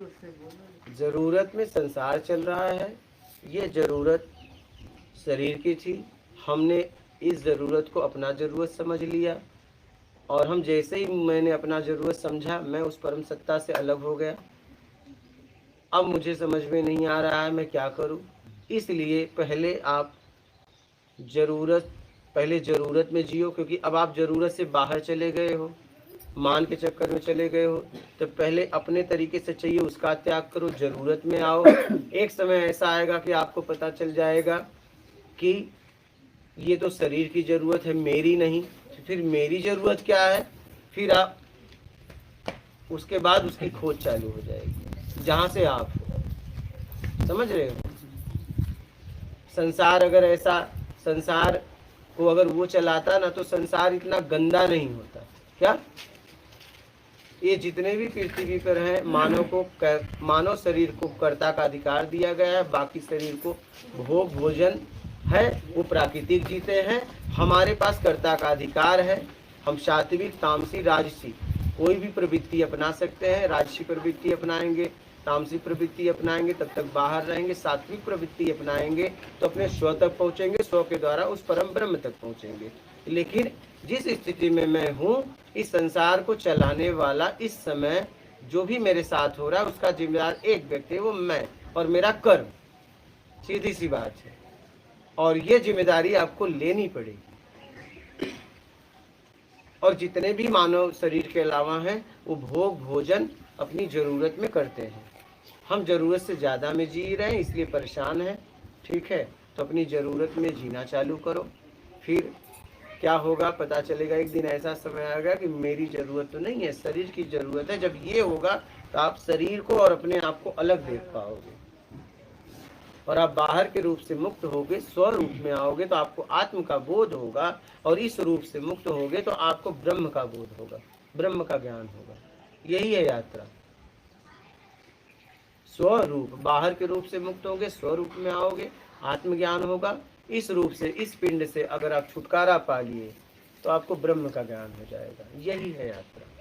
जरूरत में संसार चल रहा है। ये जरूरत शरीर की थी, हमने इस जरूरत को अपना जरूरत समझ लिया, और हम जैसे ही मैंने अपना जरूरत समझा, मैं उस परम सत्ता से अलग हो गया। अब मुझे समझ में नहीं आ रहा है मैं क्या करूं। इसलिए पहले जरूरत में जियो, क्योंकि अब आप जरूरत से बाहर चले गए हो, मान के चक्कर में चले गए हो। तो पहले अपने तरीके से चाहिए उसका त्याग करो, जरूरत में आओ। एक समय ऐसा आएगा कि आपको पता चल जाएगा कि ये तो शरीर की जरूरत है, मेरी नहीं। तो फिर मेरी जरूरत क्या है, फिर आप उसके बाद उसकी खोज चालू हो जाएगी जहां से आप हो। समझ रहे हो? संसार को अगर वो चलाता ना, तो संसार इतना गंदा नहीं होता। क्या ये जितने भी पृथ्वी पर हैं, मानव शरीर को कर्ता का अधिकार दिया गया है, बाकी शरीर को भोग भोजन है, वो प्राकृतिक जीते हैं। हमारे पास कर्ता का अधिकार है। हम सात्विक, तामसी, राजसी कोई भी प्रवृत्ति अपना सकते हैं। राजसी प्रवृत्ति अपनाएंगे, तामसी प्रवृत्ति अपनाएंगे, तब तक बाहर रहेंगे। सात्विक प्रवृत्ति अपनाएंगे तो अपने स्व तक पहुंचेंगे, स्व के द्वारा उस परम ब्रह्म तक पहुंचेंगे। लेकिन जिस स्थिति में मैं हूँ, इस संसार को चलाने वाला इस समय जो भी मेरे साथ हो रहा है, उसका जिम्मेदार एक व्यक्ति है, वो मैं और मेरा कर्म। सीधी सी बात है, और ये जिम्मेदारी आपको लेनी पड़ेगी। और जितने भी मानव शरीर के अलावा हैं, वो भोग भोजन अपनी जरूरत में करते हैं। हम जरूरत से ज़्यादा में जी रहे हैं, इसलिए परेशान हैं। ठीक है, तो अपनी ज़रूरत में जीना चालू करो। फिर क्या होगा पता चलेगा। एक दिन ऐसा समय आएगा कि मेरी ज़रूरत तो नहीं है, शरीर की ज़रूरत है। जब ये होगा तो आप शरीर को और अपने आप को अलग देख पाओगे, और आप बाहर के रूप से मुक्त होगे, स्वरूप में आओगे तो आपको आत्म का बोध होगा, और इस रूप से मुक्त होगे तो आपको ब्रह्म का बोध होगा, ब्रह्म का ज्ञान होगा। यही है यात्रा। स्वरूप, बाहर के रूप से मुक्त होगे, स्वरूप में आओगे, आत्मज्ञान होगा। इस रूप से, इस पिंड से अगर आप छुटकारा पा लिए तो आपको ब्रह्म का ज्ञान हो जाएगा। यही है यात्रा।